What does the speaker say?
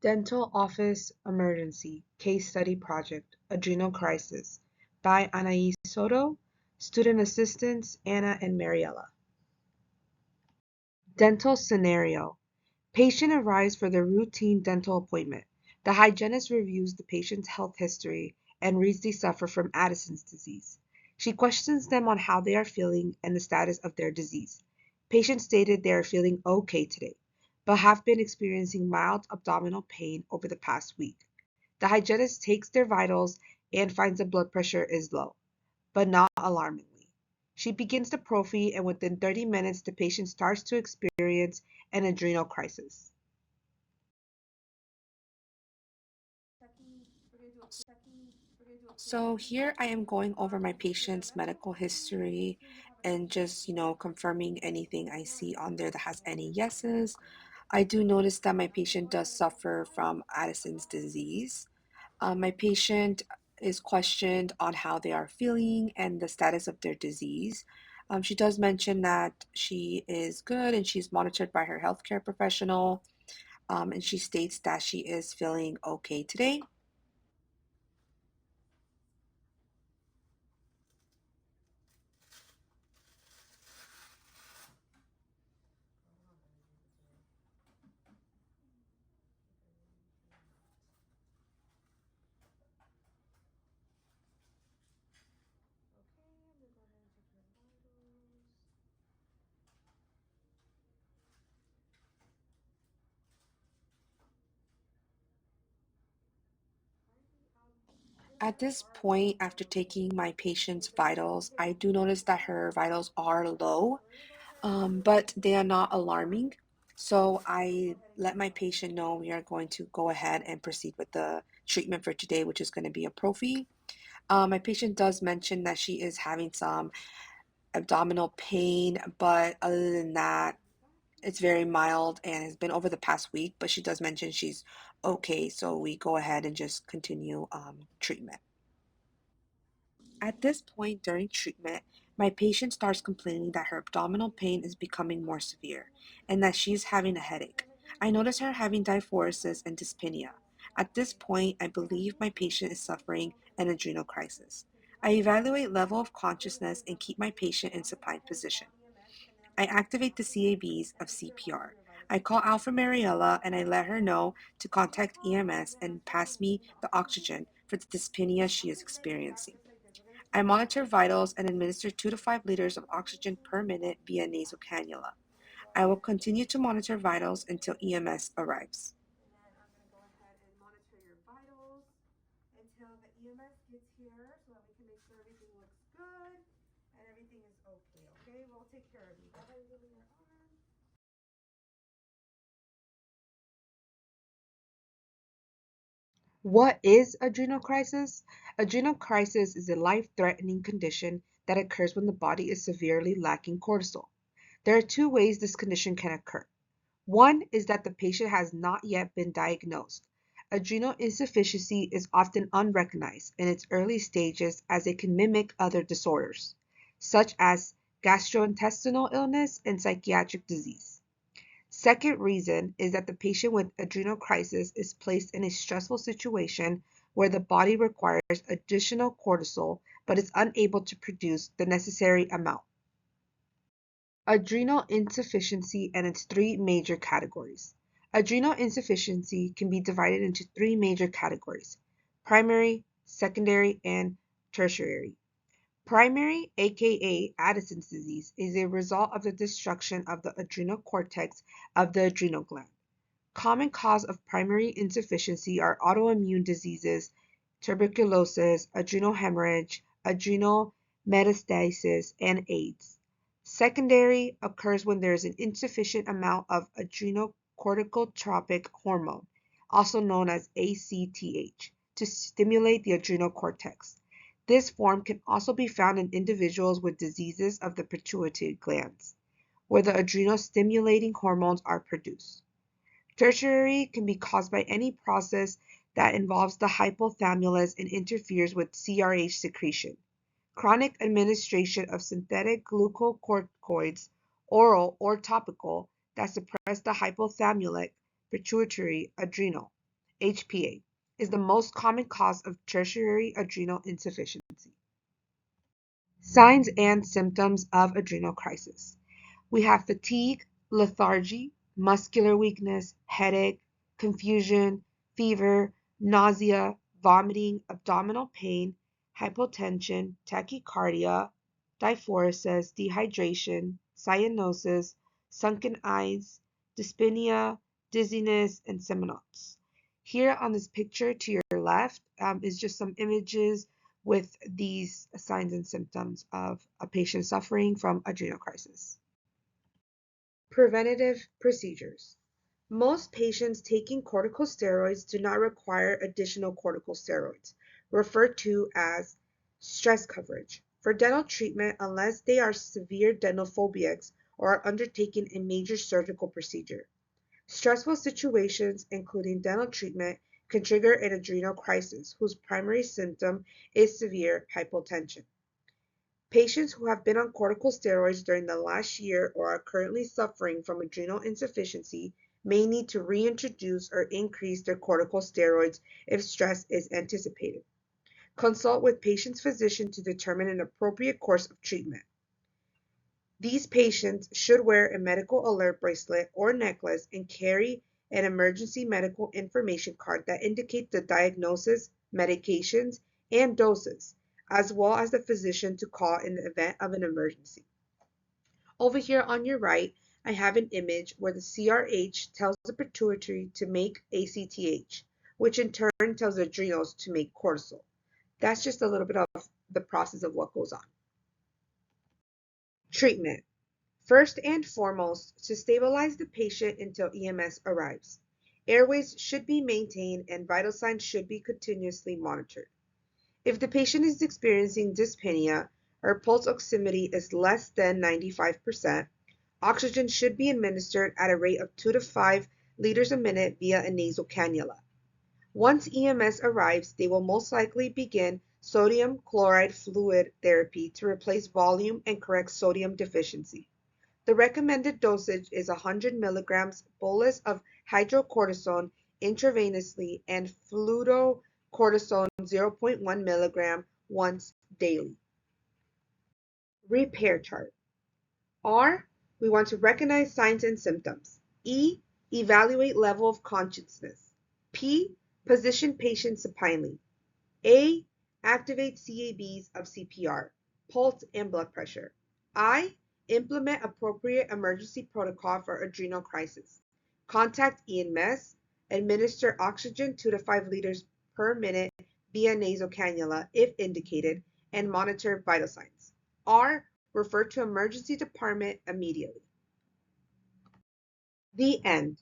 Dental Office Emergency Case Study Project Adrenal Crisis by Anais Soto, Student Assistants Anna and Mariella. Dental Scenario. Patient arrives for their routine dental appointment. The hygienist reviews the patient's health history and reads they suffer from Addison's disease. She questions them on how they are feeling and the status of their disease. Patient stated they are feeling okay today, but have been experiencing mild abdominal pain over the past week. The hygienist takes their vitals and finds the blood pressure is low, but not alarmingly. She begins the prophy, and within 30 minutes, the patient starts to experience an adrenal crisis. So here I am going over my patient's medical history and just, confirming anything I see on there that has any yeses. I do notice that my patient does suffer from Addison's disease. My patient is questioned on how they are feeling and the status of their disease. She does mention that she is good and she's monitored by her healthcare professional, and she states that she is feeling okay today. At this point, after taking my patient's vitals, I do notice that her vitals are low, but they are not alarming. So I let my patient know we are going to go ahead and proceed with the treatment for today, which is going to be a prophy. My patient does mention that she is having some abdominal pain, but other than that, it's very mild and has been over the past week. But she does mention she's okay, so we go ahead and just continue treatment. At this point during treatment, my patient starts complaining that her abdominal pain is becoming more severe and that she is having a headache. I notice her having diaphoresis and dyspnea. At this point, I believe my patient is suffering an adrenal crisis. I evaluate level of consciousness and keep my patient in supine position. I activate the CABs of CPR. I call Alpha Mariella and I let her know to contact EMS and pass me the oxygen for the dyspnea she is experiencing. I monitor vitals and administer 2 to 5 liters of oxygen per minute via nasal cannula. I will continue to monitor vitals until EMS arrives. What is adrenal crisis? Adrenal crisis is a life-threatening condition that occurs when the body is severely lacking cortisol. There are two ways this condition can occur. One is that the patient has not yet been diagnosed. Adrenal insufficiency is often unrecognized in its early stages as it can mimic other disorders, such as gastrointestinal illness and psychiatric disease. Second reason is that the patient with adrenal crisis is placed in a stressful situation where the body requires additional cortisol but is unable to produce the necessary amount. Adrenal insufficiency and its three major categories. Adrenal insufficiency can be divided into three major categories: primary, secondary, and tertiary. Primary, aka Addison's disease, is a result of the destruction of the adrenal cortex of the adrenal gland. Common cause of primary insufficiency are autoimmune diseases, tuberculosis, adrenal hemorrhage, adrenal metastasis, and AIDS. Secondary occurs when there is an insufficient amount of adrenocorticotropic hormone, also known as ACTH, to stimulate the adrenal cortex. This form can also be found in individuals with diseases of the pituitary glands, where the adrenal stimulating hormones are produced. Tertiary can be caused by any process that involves the hypothalamus and interferes with CRH secretion. Chronic administration of synthetic glucocorticoids, oral or topical, that suppress the hypothalamic, pituitary, adrenal. HPA, is the most common cause of tertiary adrenal insufficiency. Signs and symptoms of adrenal crisis. We have fatigue, lethargy, muscular weakness, headache, confusion, fever, nausea, vomiting, abdominal pain, hypotension, tachycardia, diaphoresis, dehydration, cyanosis, sunken eyes, dyspnea, dizziness, and seminoles. Here on this picture to your left is just some images with these signs and symptoms of a patient suffering from adrenal crisis. Preventative procedures. Most patients taking corticosteroids do not require additional corticosteroids, referred to as stress coverage, for dental treatment unless they are severe dental phobics or are undertaking a major surgical procedure. Stressful situations, including dental treatment, can trigger an adrenal crisis whose primary symptom is severe hypotension. Patients who have been on corticosteroids during the last year or are currently suffering from adrenal insufficiency may need to reintroduce or increase their corticosteroids if stress is anticipated. Consult with patient's physician to determine an appropriate course of treatment. These patients should wear a medical alert bracelet or necklace and carry an emergency medical information card that indicates the diagnosis, medications, and doses, as well as the physician to call in the event of an emergency. Over here on your right, I have an image where the CRH tells the pituitary to make ACTH, which in turn tells the adrenals to make cortisol. That's just a little bit of the process of what goes on. Treatment. First and foremost, to stabilize the patient until EMS arrives. Airways should be maintained and vital signs should be continuously monitored. If the patient is experiencing dyspnea or pulse oximetry is less than 95%, oxygen should be administered at a rate of 2 to 5 liters a minute via a nasal cannula. Once EMS arrives, they will most likely begin sodium chloride fluid therapy to replace volume and correct sodium deficiency. The recommended dosage is 100 milligrams bolus of hydrocortisone intravenously and fludrocortisone 0.1 milligram once daily. Repair chart. R, we want to recognize signs and symptoms. E, evaluate level of consciousness. P, position patient supinely. A, activate CABs of CPR, pulse and blood pressure. I, implement appropriate emergency protocol for adrenal crisis. Contact EMS, administer oxygen 2 to 5 liters per minute via nasal cannula if indicated, and monitor vital signs. R, refer to emergency department immediately. The end.